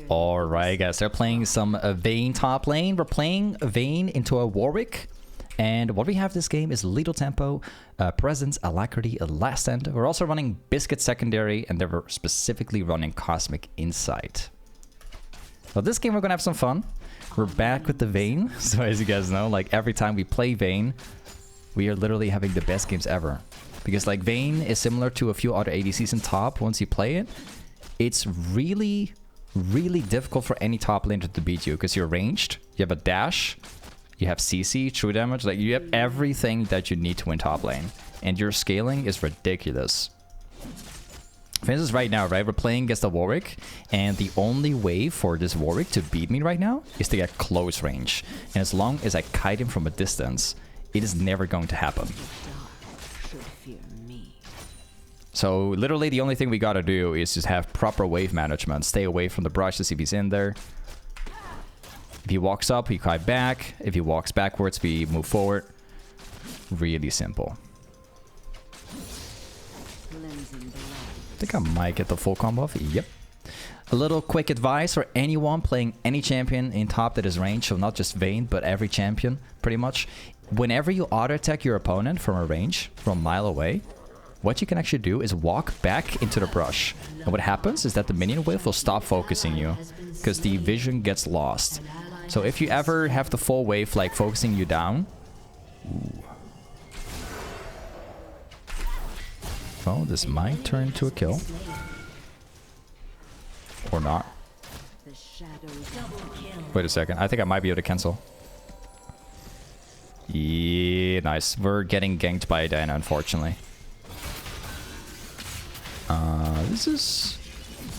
Alright guys, they're playing some Vayne top lane. We're playing Vayne into a Warwick. And what we have this game is Lethal Tempo, Presence, Alacrity, Last Stand. We're also running Biscuit secondary, and they were specifically running Cosmic Insight. So this game we're gonna have some fun. We're back with the Vayne. So as you guys know, like every time we play Vayne, we are literally having the best games ever. Because like Vayne is similar to a few other ADCs in top. Once you play it, it's really difficult for any top laner to beat you because you're ranged, you have a dash, you have CC, true damage, like you have everything that you need to win top lane. And your scaling is ridiculous. For instance, right now, right, we're playing against a Warwick, and the only way for this Warwick to beat me right now is to get close range. And as long as I kite him from a distance, it is never going to happen. So literally the only thing we gotta do is just have proper wave management. Stay away from the brush to see if he's in there. If he walks up, we kite back. If he walks backwards, we move forward. Really simple. I think I might get the full combo off. Yep. A little quick advice for anyone playing any champion in top that is ranged, so not just Vayne, but every champion, pretty much. Whenever you auto-attack your opponent from a range, from a mile away, what you can actually do is walk back into the brush. And what happens is that the minion wave will stop focusing you, because the vision gets lost. So if you ever have the full wave like focusing you down... Ooh. Oh, this might turn into a kill. Or not. Wait a second. I think I might be able to cancel. Yeah, nice. We're getting ganked by Diana, unfortunately. This is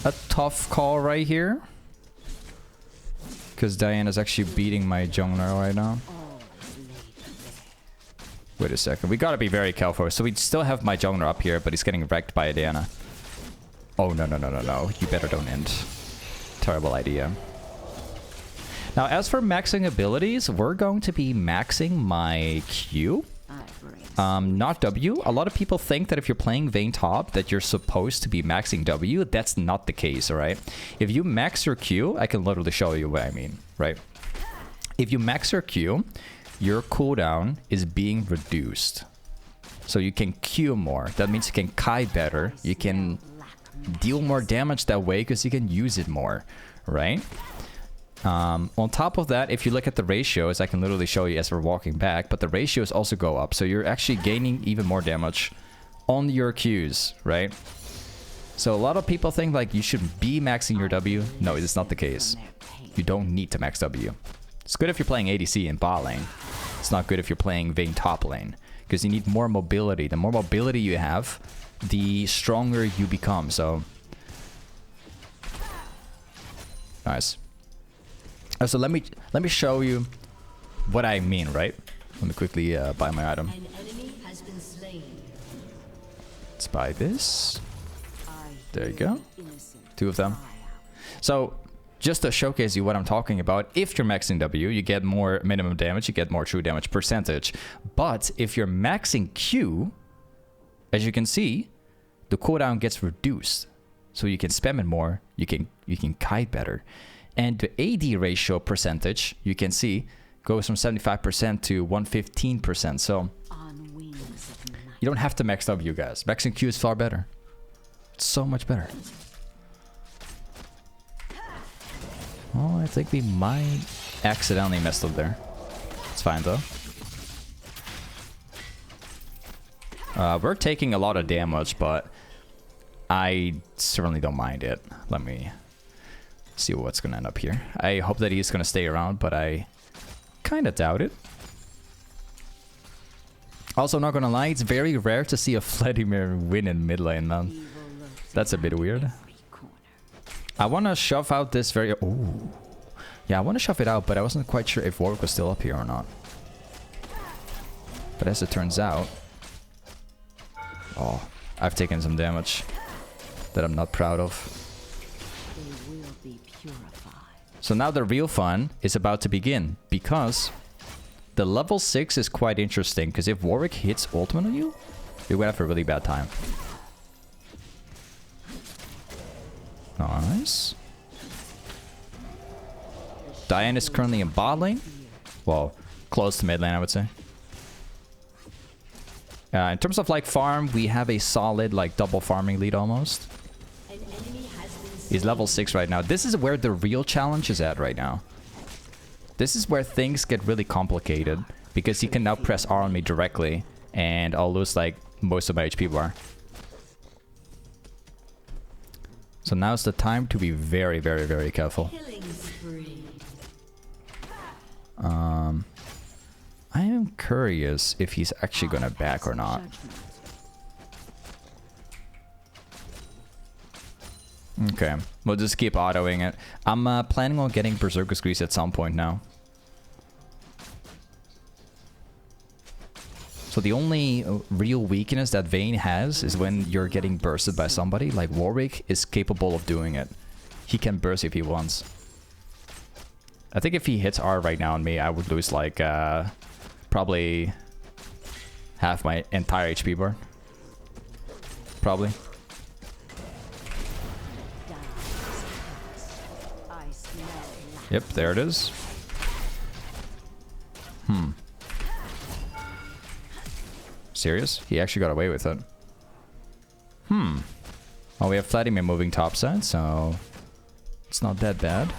a tough call right here. Because Diana's actually beating my jungler right now. Wait a second. We gotta be very careful. So we still have my jungler up here, but he's getting wrecked by Diana. Oh, no, no, no, no, no. You better don't end. Terrible idea. Now, as for maxing abilities, we're going to be maxing my Q. Not W. A lot of people think that if you're playing Vayne top, that you're supposed to be maxing W. That's not the case, alright? If you max your Q, I can literally show you what I mean, right? If you max your Q, your cooldown is being reduced. So you can Q more. That means you can Kai better. You can deal more damage that way because you can use it more, right? On top of that, if you look at the ratios, I can literally show you as we're walking back, but the ratios also go up. So you're actually gaining even more damage on your Qs, right? So a lot of people think like you should be maxing your W. No, it's not the case. You don't need to max W. It's good if you're playing ADC in bot lane. It's not good if you're playing Vayne top lane, because you need more mobility. The more mobility you have, the stronger you become. So nice. So let me show you what I mean, right? Let me quickly buy my item. Let's buy this. There you go. 2 of them. So just to showcase you what I'm talking about, if you're maxing W, you get more minimum damage, you get more true damage percentage. But if you're maxing Q, as you can see, the cooldown gets reduced. So you can spam it more, you can kite better. And the AD ratio percentage, you can see, goes from 75% to 115%. So you don't have to max W, guys. Maxing Q is far better. It's so much better. Oh, I think we might accidentally messed up there. It's fine though. We're taking a lot of damage, but I certainly don't mind it. Let me see what's gonna end up here. I hope that he's gonna stay around, but I kind of doubt it. Also, not gonna lie, it's very rare to see a Vladimir win in mid lane, man. That's a bit weird. I want to shove out this very... Oh, yeah, I want to shove it out, but I wasn't quite sure if Warwick was still up here or not. But as it turns out... Oh, I've taken some damage that I'm not proud of. So now the real fun is about to begin, because the level 6 is quite interesting, because if Warwick hits ultimate on you, you're gonna have a really bad time. Nice. Diane is currently in bot lane. Well, close to mid lane, I would say. In terms of like farm, we have a solid like double farming lead almost. He's level 6 right now. This is where the real challenge is at right now. This is where things get really complicated because he can now press R on me directly and I'll lose like most of my HP bar. So now's the time to be very, very, very careful. I am curious if he's actually gonna back or not. Okay, we'll just keep autoing it. I'm planning on getting Berserker Squeeze at some point now. So the only real weakness that Vayne has is when you're getting bursted by somebody. Like Warwick is capable of doing it. He can burst if he wants. I think if he hits R right now on me, I would lose like probably half my entire HP bar. Probably. Yep, there it is. Serious? He actually got away with it. Well, we have Vladimir moving topside, so it's not that bad.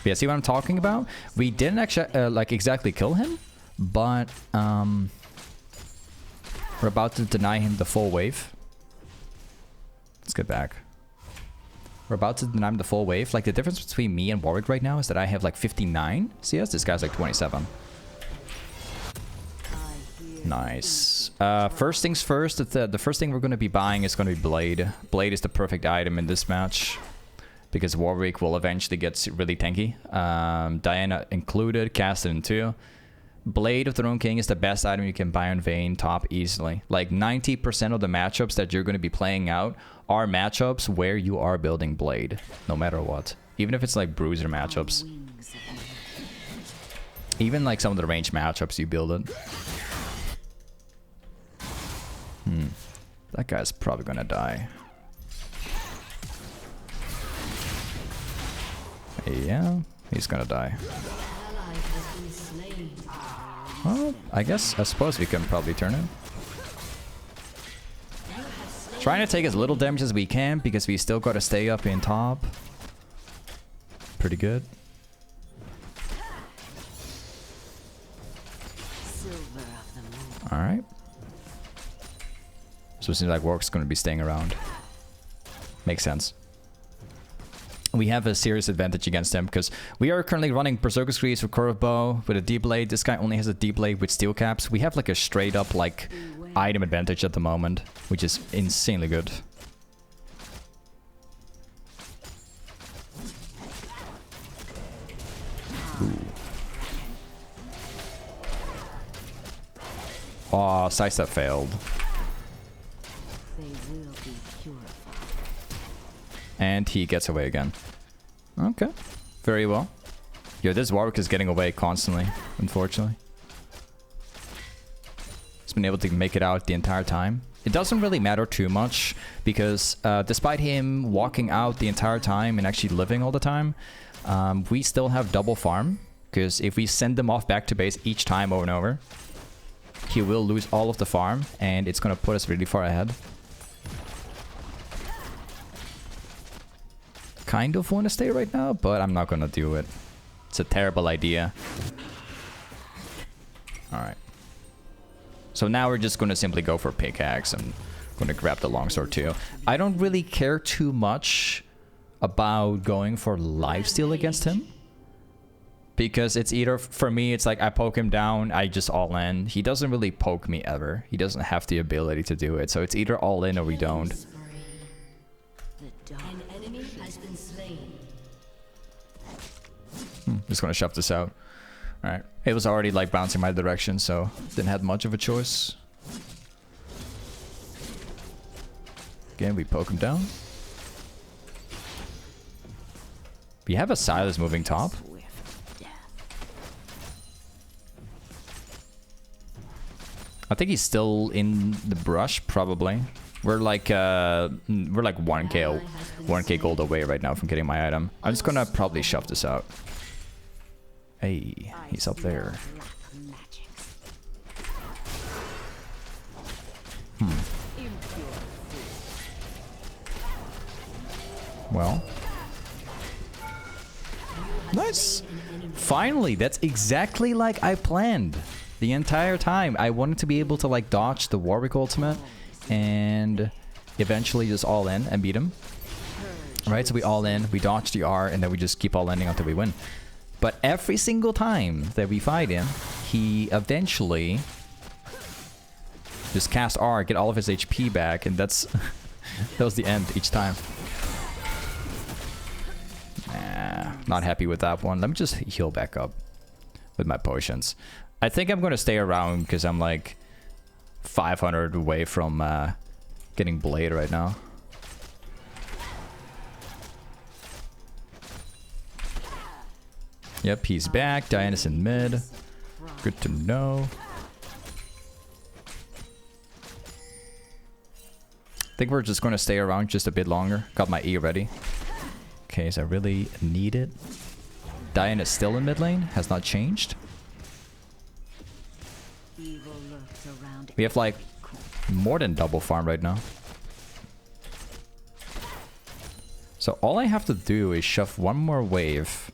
Yeah, see what I'm talking about? We didn't actually like exactly kill him, but we're about to deny him the full wave. Let's get back. We're about to deny him the full wave. Like the difference between me and Warwick right now is that I have like 59 CS. This guy's like 27. Nice. First things first, the first thing we're going to be buying is going to be Blade. Blade is the perfect item in this match because Warwick will eventually get really tanky. Diana included, cast it in 2. Blade of the Throne King is the best item you can buy on Vayne top easily. Like 90% of the matchups that you're going to be playing out are matchups where you are building Blade, no matter what. Even if it's like bruiser matchups. Even like some of the ranged matchups, you build it. That guy's probably gonna die. Yeah, he's gonna die. Well, I suppose we can probably turn it. Trying to take as little damage as we can because we still gotta stay up in top. Pretty good. Alright. So it seems like Warwick's going to be staying around. Makes sense. We have a serious advantage against him because we are currently running Berserker Squeeze with Curve Bow with a D-Blade. This guy only has a D-Blade with Steel Caps. We have like a straight up like item advantage at the moment, which is insanely good. Ooh. Oh, sidestep failed. And he gets away again. Okay. Very well. Yo, this Warwick is getting away constantly, unfortunately. He's been able to make it out the entire time. It doesn't really matter too much because despite him walking out the entire time and actually living all the time, we still have double farm. Because if we send them off back to base each time over and over, he will lose all of the farm and it's going to put us really far ahead. Kind of want to stay right now, but I'm not gonna do it. It's a terrible idea. Alright. So now we're just gonna simply go for pickaxe and gonna grab the longsword too. I don't really care too much about going for lifesteal against him. Because it's either, for me, it's like I poke him down, I just all in. He doesn't really poke me ever. He doesn't have the ability to do it. So it's either all in or we don't. Just gonna shove this out. Alright. It was already like bouncing my direction, so didn't have much of a choice. Again, we poke him down. We have a Silas moving top. I think he's still in the brush, probably. We're like 1k gold away right now from getting my item. I'm just gonna probably shove this out. Hey, he's up there. Well. Nice. Finally, that's exactly like I planned. The entire time, I wanted to be able to like dodge the Warwick ultimate and eventually just all in and beat him. Right, so we all in, we dodge the R, and then we just keep all ending until we win. But every single time that we fight him, he eventually just cast R, get all of his HP back, and that's that was the end each time. Nah, not happy with that one. Let me just heal back up with my potions. I think I'm gonna stay around because I'm like 500 away from getting Blade right now. Yep, he's back. Diana's in mid. Good to know. I think we're just gonna stay around just a bit longer. Got my E ready. Okay, so I really need it. Diana's still in mid lane. Has not changed. We have like more than double farm right now. So all I have to do is shove one more wave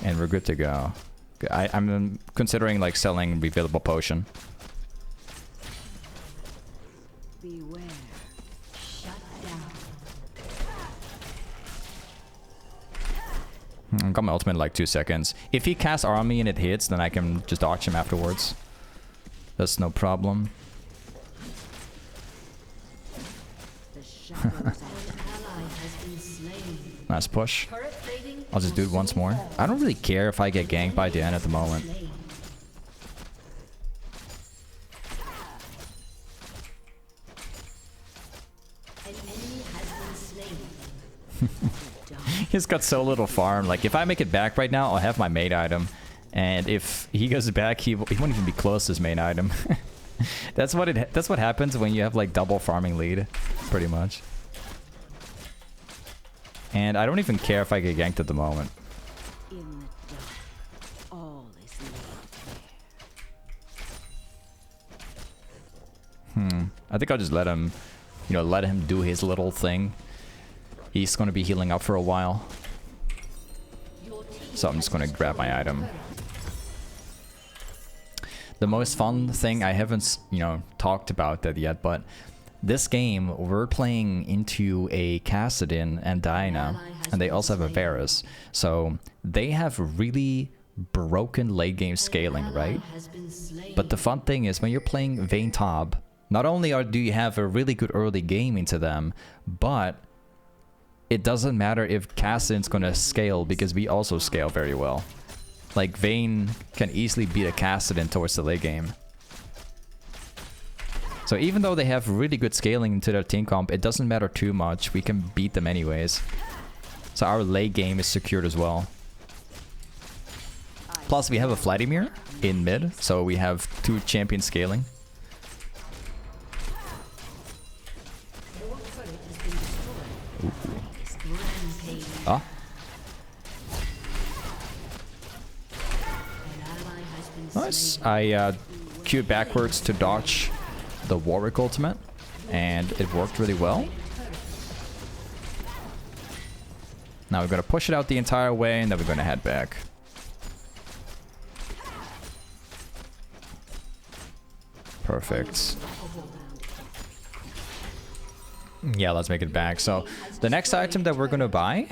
and we're good to go. I'm considering like selling refillable potion. Beware. Shut down. I got my ultimate in like 2 seconds. If he casts R on me and it hits, then I can just dodge him afterwards. That's no problem. Nice push. I'll just do it once more. I don't really care if I get ganked by Dan at the moment. He's got so little farm. Like, if I make it back right now, I'll have my main item. And if he goes back, he won't even be close to his main item. That's what happens when you have like double farming lead, pretty much. And I don't even care if I get ganked at the moment. In the dark, all is laid bare. I think I'll just let him, you know, let him do his little thing. He's gonna be healing up for a while. So I'm just gonna grab my item. The most fun thing, I haven't, you know, talked about that yet, but this game, we're playing into a Kassadin and Diana, and they also have a Varus. So they have really broken late game scaling, right? But the fun thing is when you're playing Vayne top, not only do you have a really good early game into them, but it doesn't matter if Kassadin's gonna scale because we also scale very well. Like, Vayne can easily beat a Kassadin towards the late game. So even though they have really good scaling into their team comp, it doesn't matter too much. We can beat them anyways. So our late game is secured as well. Plus we have a Vladimir in mid, so we have 2 champions scaling. Ooh. Ah. Nice. I queued backwards to dodge the Warwick ultimate, and it worked really well. Now we're gonna push it out the entire way, and then we're gonna head back. Perfect. Yeah, let's make it back. So the next item that we're gonna buy,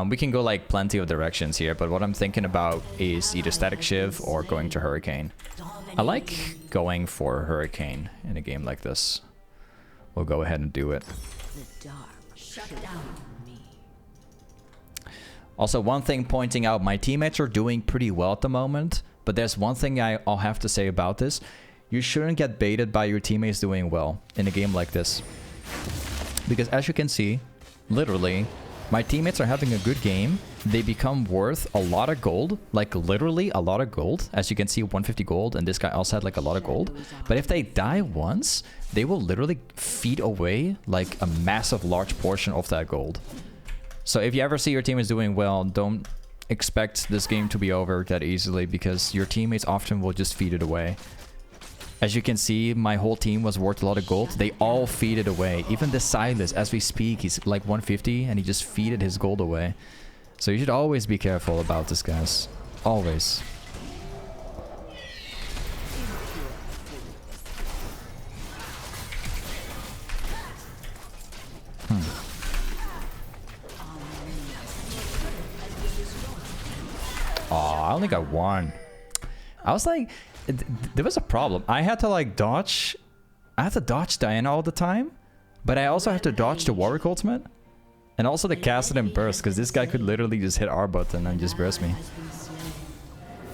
we can go like plenty of directions here, but what I'm thinking about is either Static Shiv or going to Hurricane. I like going for Hurricane in a game like this. We'll go ahead and do it. The dark shut down me. Also, one thing pointing out, my teammates are doing pretty well at the moment, but there's one thing I'll have to say about this. You shouldn't get baited by your teammates doing well in a game like this. Because as you can see, literally, my teammates are having a good game, they become worth a lot of gold, like literally a lot of gold. As you can see, 150 gold, and this guy also had like a lot of gold. But if they die once, they will literally feed away like a massive large portion of that gold. So if you ever see your team is doing well, don't expect this game to be over that easily, because your teammates often will just feed it away. As you can see, my whole team was worth a lot of gold. They all feed it away. Even the Silas, as we speak, he's like 150 and he just feeded his gold away. So you should always be careful about this, guys. Always. Oh, I only got one. I was like, there was a problem. I had to like dodge. I had to dodge Diana all the time, but I also had to dodge the Warwick ultimate, and also the cast it and burst, because this guy could literally just hit R button and just burst me.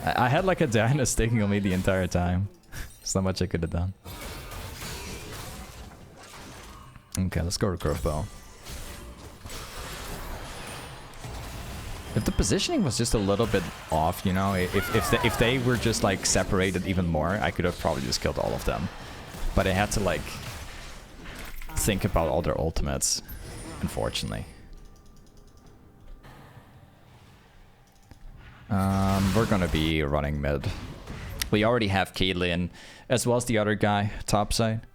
I had like a Diana sticking on me the entire time. There's not much I could have done. Okay, let's go to curveball. If the positioning was just a little bit off, you know, if they were just like separated even more, I could have probably just killed all of them. But I had to like think about all their ultimates, unfortunately. We're gonna be running mid. We already have Caitlyn as well as the other guy topside.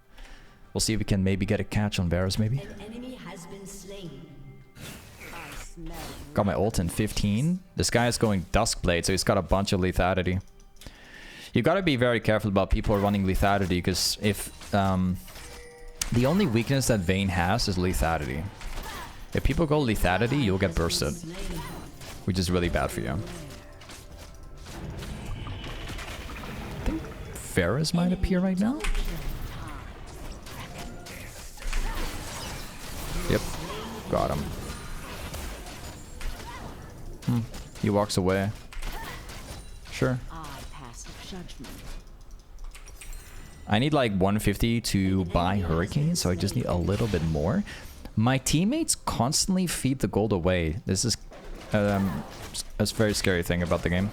We'll see if we can maybe get a catch on Varus, maybe. Got my ult in 15. This guy is going Duskblade, so he's got a bunch of lethality. You gotta be very careful about people running lethality, because if the only weakness that Vayne has is lethality. If people go lethality, you'll get bursted, which is really bad for you. I think Varus might appear right now. Yep, got him. He walks away. Sure. I need like 150 to buy Hurricane, so I just need a little bit more. My teammates constantly feed the gold away. This is a very scary thing about the game.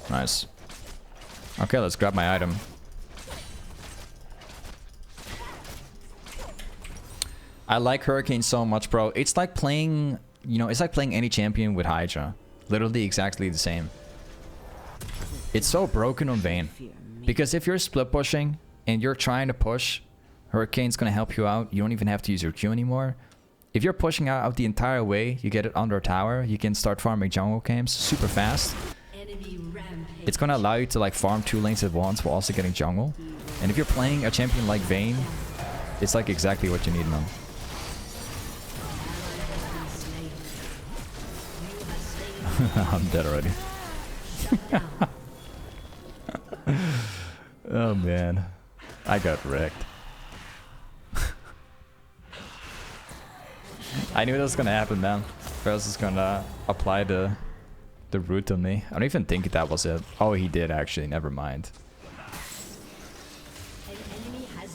Nice. Okay, let's grab my item. I like Hurricane so much, bro. It's like playing, you know, it's like playing any champion with Hydra. Literally exactly the same. It's so broken on Vayne. Because if you're split pushing and you're trying to push, Hurricane's gonna help you out. You don't even have to use your Q anymore. If you're pushing out the entire way, you get it under a tower, you can start farming jungle camps super fast. It's gonna allow you to like farm 2 lanes at once while also getting jungle. And if you're playing a champion like Vayne, it's like exactly what you need, man. I'm dead already. Oh man, I got wrecked. I knew that was gonna happen, man. Ferris is gonna apply the root on me. I don't even think that was it. Oh, he did actually. Never mind.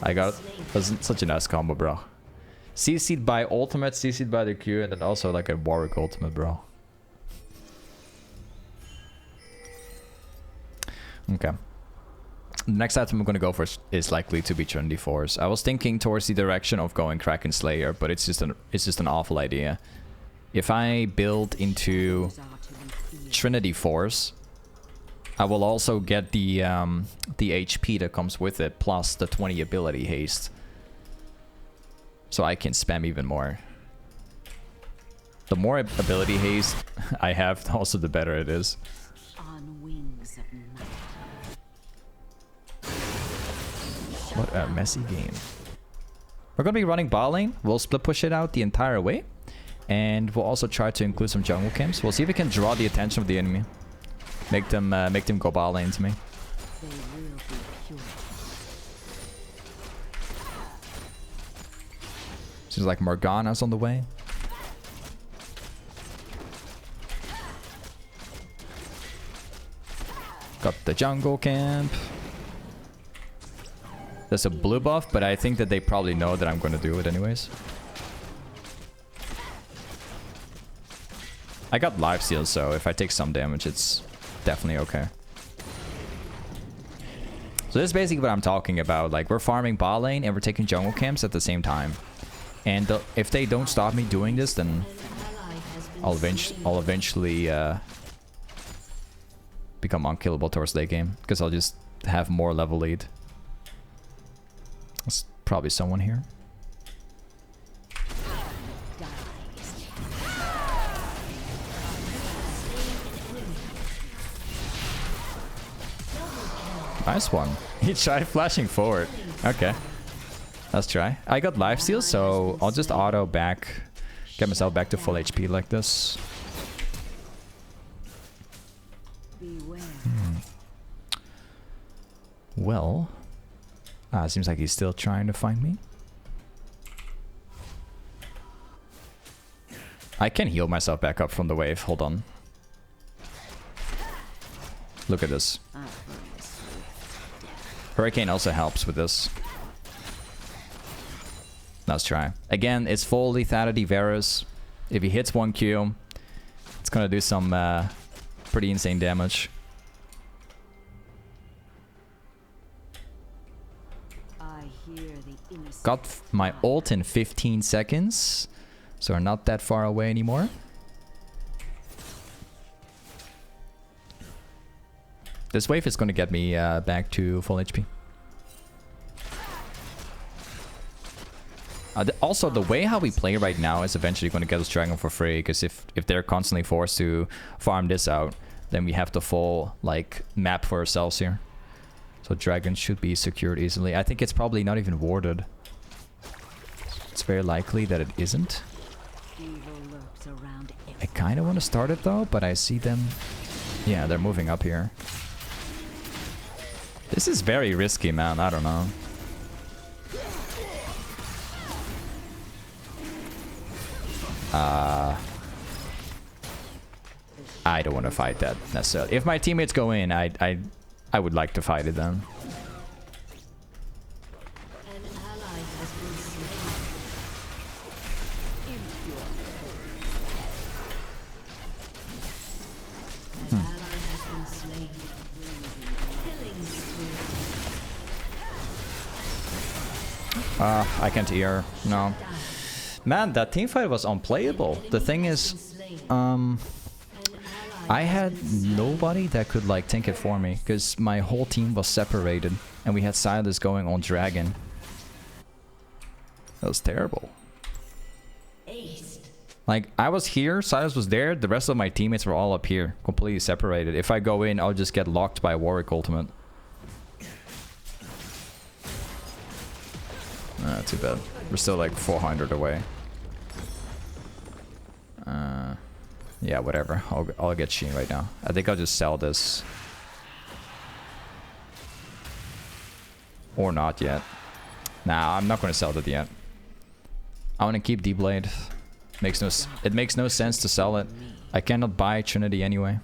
I got was such a nice combo, bro. CC'd by ultimate, CC'd by the Q, and then also like a Warwick ultimate, bro. Okay. The next item I'm going to go for is likely to be Trinity Force. I was thinking towards the direction of going Kraken Slayer, but it's just an awful idea. If I build into Trinity Force, I will also get the HP that comes with it, plus the 20 ability haste. So I can spam even more. The more ability haste I have, also the better it is. What a messy game. We're going to be running bot lane. We'll split push it out the entire way. And we'll also try to include some jungle camps. We'll see if we can draw the attention of the enemy. Make them go bot lane to me. Seems like Morgana's on the way. Got the jungle camp. there's a blue buff, but I think that they probably know that I'm going to do it anyways. I got life steal, so if I take some damage, it's definitely okay. So this is basically what I'm talking about. Like, we're farming bot lane and we're taking jungle camps at the same time. And if they don't stop me doing this, then I'll eventually become unkillable towards late game, because I'll just have more level lead. There's probably someone here. Nice one. He tried flashing forward. Okay. Let's try. I got lifesteal, so I'll just auto back. Get myself back to full HP like this. Well. Seems like he's still trying to find me. I can heal myself back up from the wave. Hold on. Look at this. Hurricane also helps with this. Let's try. Again, it's full lethality Varus. If he hits 1Q, it's gonna do some pretty insane damage. Got my ult in 15 seconds, so we're not that far away anymore. This wave is going to get me back to full HP. Also, the way how we play right now is eventually going to get us Dragon for free, because if they're constantly forced to farm this out, then we have the full like map for ourselves here. So Dragon should be secured easily. I think it's probably not even warded. It's very likely that it isn't. I kind of want to start it though, but I see them. Yeah, they're moving up here. This is very risky, man. I don't know. I don't want to fight that necessarily. If my teammates go in, I would like to fight it then. I can't hear. No. Man, that team fight was unplayable. The thing is, I had nobody that could like tank it for me, because my whole team was separated and we had Silas going on Dragon. That was terrible. Like, I was here, Silas was there, the rest of my teammates were all up here, completely separated. If I go in, I'll just get locked by Warwick ultimate. Too bad. We're still like 400 away. Yeah, whatever. I'll get Sheen right now. I think I'll just sell this. Or not yet. Nah, I'm not going to sell it yet. I want to keep D-Blade. It makes no sense to sell it. I cannot buy Trinity anyway.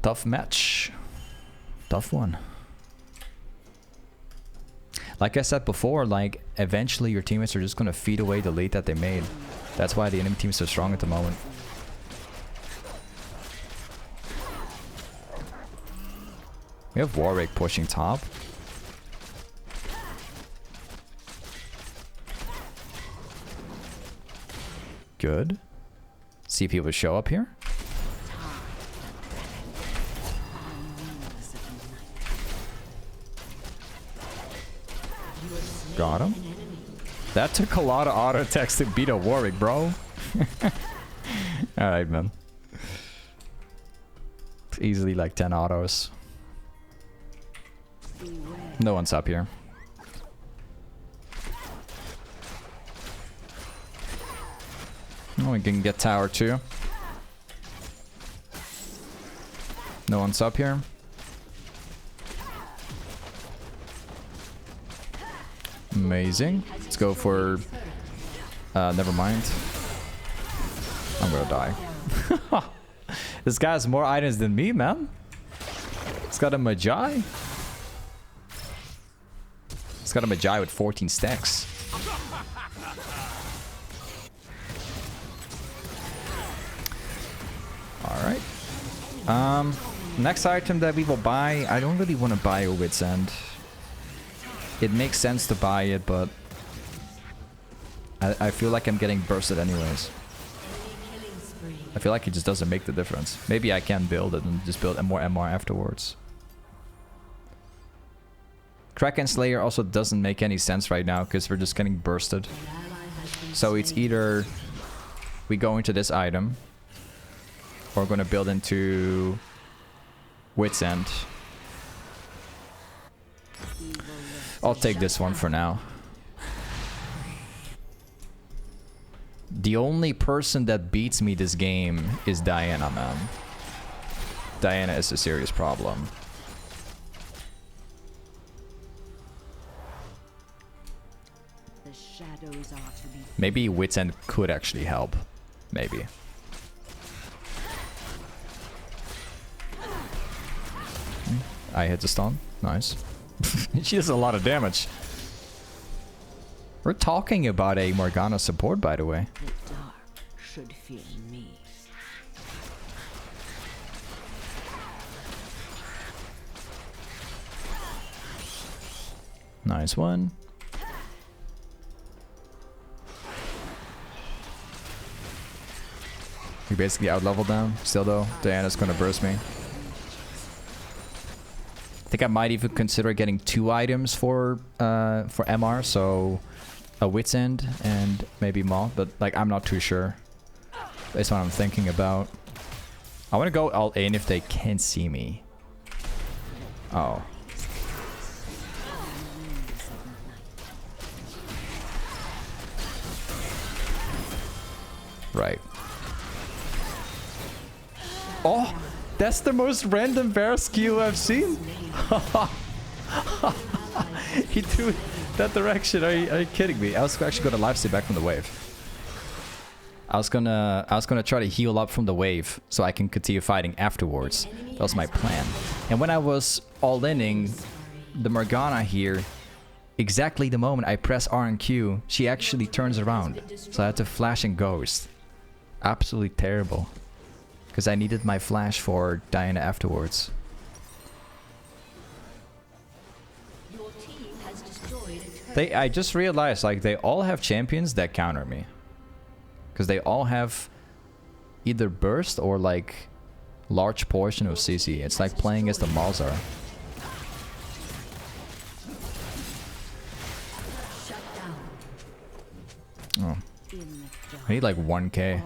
Tough match. Tough one. Like I said before, like, eventually your teammates are just going to feed away the lead that they made. That's why the enemy team is so strong at the moment. We have Warwick pushing top. Good. See if he would show up here. Got him. That took a lot of auto attacks to beat a Warwick, bro. Alright, man. Easily like 10 autos. No one's up here. Oh, we can get tower too. No one's up here. Amazing. Let's go for... never mind. I'm gonna die. This guy has more items than me, man. It's got a Magi. It's got a Magi with 14 stacks. Alright. Next item that we will buy, I don't really want to buy a Wits End. It makes sense to buy it, but I feel like I'm getting bursted anyways. I feel like it just doesn't make the difference. Maybe I can build it and just build more MR afterwards. Kraken Slayer also doesn't make any sense right now because we're just getting bursted. So it's either we go into this item or we're going to build into Wits End. I'll take this one for now. The only person that beats me this game is Diana, man. Diana is a serious problem. The shadows are to be. Maybe Wits End could actually help. Maybe. I hit the stun. Nice. She does a lot of damage. We're talking about a Morgana support, by the way. The dark should fear me. Nice one. We basically out-leveled them. Still though, Diana's gonna burst me. I think I might even consider getting 2 items for MR, so a Wits End and maybe Maw, but like I'm not too sure. That's what I'm thinking about. I want to go all in if they can't see me. Oh. Right. Oh, that's the most random bear skill I've seen. He threw it that direction. Are you kidding me? I was actually gonna live stay back from the wave. I was gonna try to heal up from the wave so I can continue fighting afterwards. That was my plan. And when I was all-inning the Morgana here, exactly the moment I press R and Q, she actually turns around. So I had to flash and ghost. Absolutely terrible. Because I needed my flash for Diana afterwards. I just realized, like, they all have champions that counter me. Because they all have either burst or, like, large portion of CC. It's like playing as the Malzar. Oh. I need, like, 1k.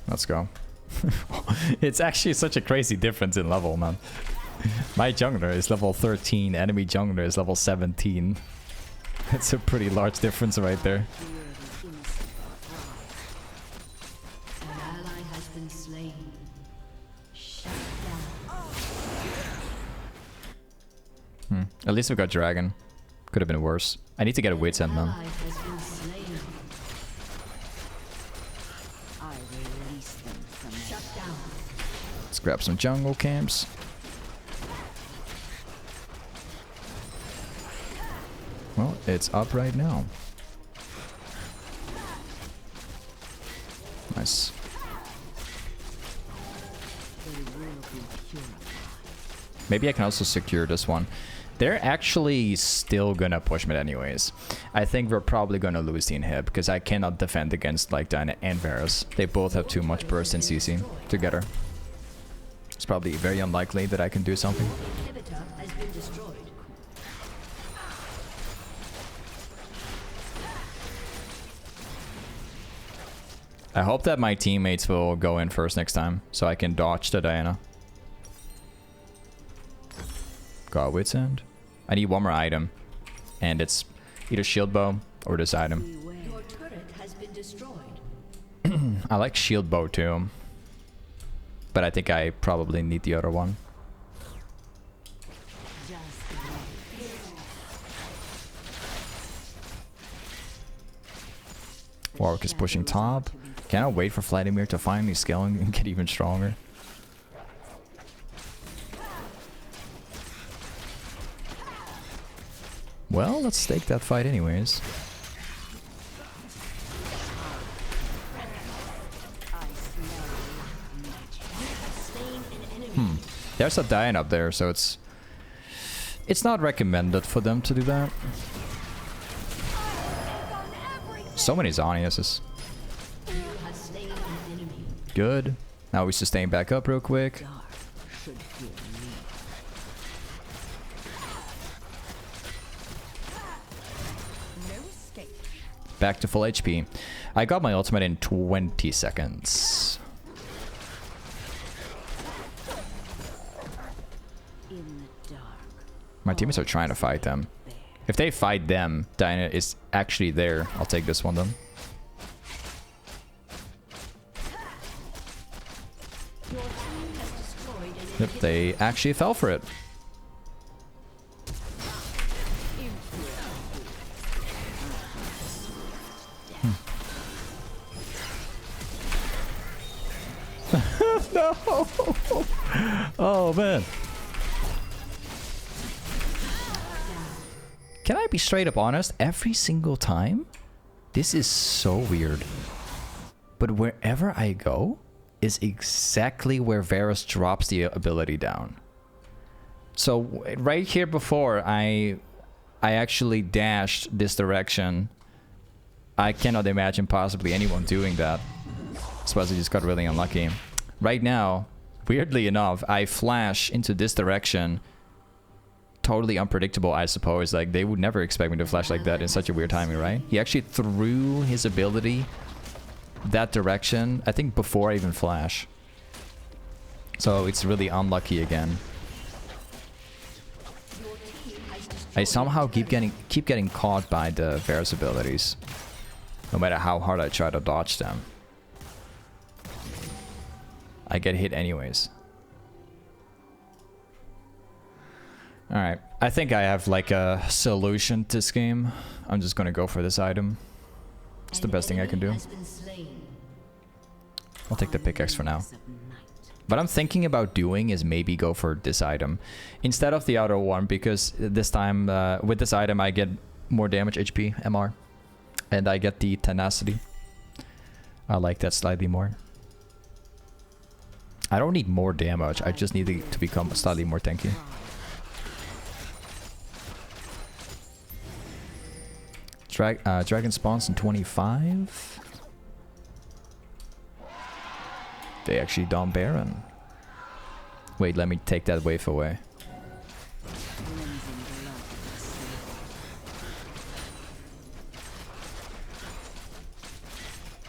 Let's go. It's actually such a crazy difference in level, man. My jungler is level 13, enemy jungler is level 17. It's a pretty large difference right there. At least we got dragon. Could have been worse. I need to get a Wits End, man. Let's grab some jungle camps. Well, it's up right now. Nice. Maybe I can also secure this one. They're actually still gonna push mid anyways. I think we're probably gonna lose the inhib because I cannot defend against like Diana and Varus. They both have too much burst and CC together. It's probably very unlikely that I can do something. I hope that my teammates will go in first next time so I can dodge the Diana. Got Wits End. I need one more item, and it's either shield bow or this item. Your turret has been destroyed. I like shield bow too, but I think I probably need the other one. Warwick is pushing top. Cannot wait for Vladimir to finally scale and get even stronger. Well, let's take that fight anyways. There's a Diane up there, so it's not recommended for them to do that. So many Zoniuses. Good. Now we sustain back up real quick. Back to full HP. I got my ultimate in 20 seconds. My teammates are trying to fight them. If they fight them, Diana is actually there. I'll take this one then. Yep, they actually fell for it. No! Oh man. Can I be straight up honest? Every single time? This is so weird. But wherever I go is exactly where Varus drops the ability down. So right here before I actually dashed this direction. I cannot imagine possibly anyone doing that. I suppose I just got really unlucky. Right now, weirdly enough, I flash into this direction. Totally unpredictable, I suppose. Like, they would never expect me to flash like that in such a weird timing, right? He actually threw his ability that direction, I think before I even flash. So it's really unlucky again. I somehow keep getting caught by the Varus abilities. No matter how hard I try to dodge them. I get hit anyways. Alright, I think I have like a solution to this game. I'm just gonna go for this item. It's the best thing I can do. I'll take the pickaxe for now. What I'm thinking about doing is maybe go for this item instead of the other one, because this time with this item I get more damage, HP, MR, and I get the tenacity. I like that slightly more. I don't need more damage, I just need to become slightly more tanky. Dragon spawns in 25. They actually down Baron. Wait, let me take that wave away.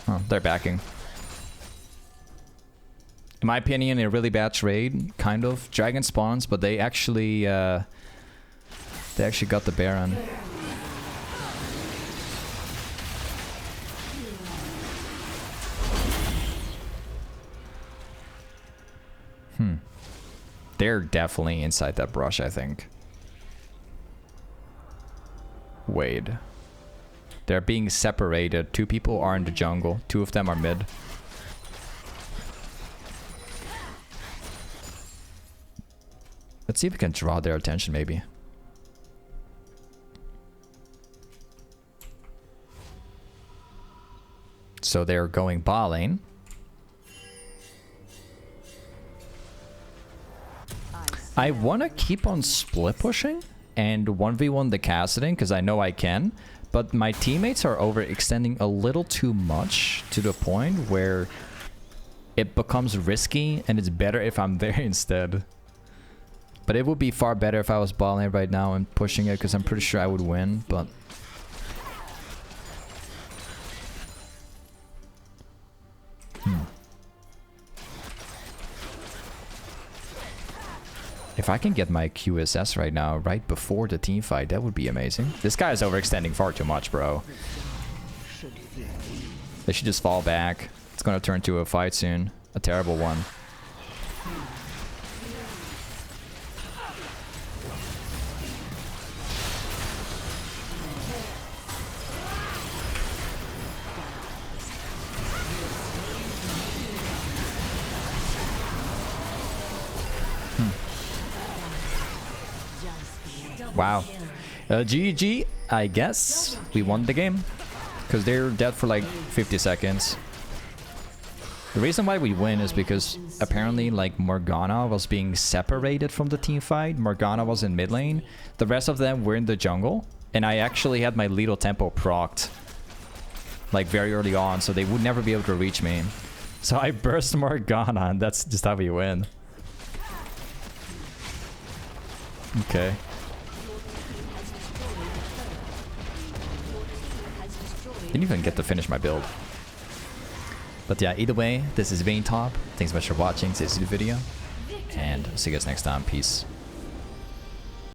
Oh, they're backing. In my opinion, a really bad trade, kind of. Dragon spawns, but they actually got the Baron. They're definitely inside that brush, I think. Wait. They're being separated. 2 people are in the jungle. 2 of them are mid. Let's see if we can draw their attention, maybe. So they're going bot lane. I want to keep on split pushing and 1v1 the Cassiding because I know I can, but my teammates are overextending a little too much to the point where it becomes risky and it's better if I'm there instead. But it would be far better if I was bot lane right now and pushing it because I'm pretty sure I would win, but... If I can get my QSS right now, right before the team fight, that would be amazing. This guy is overextending far too much, bro. They should just fall back. It's gonna turn to a fight soon. A terrible one. Wow. GG, I guess. We won the game. Because they're dead for like 50 seconds. The reason why we win is because apparently like Morgana was being separated from the team fight. Morgana was in mid lane. The rest of them were in the jungle. And I actually had my lethal tempo procced like very early on, so they would never be able to reach me. So I burst Morgana, and that's just how we win. Okay. Didn't even get to finish my build. But yeah, either way, this is Vayne Top. Thanks so much for watching. This is the video. And I'll see you guys next time. Peace.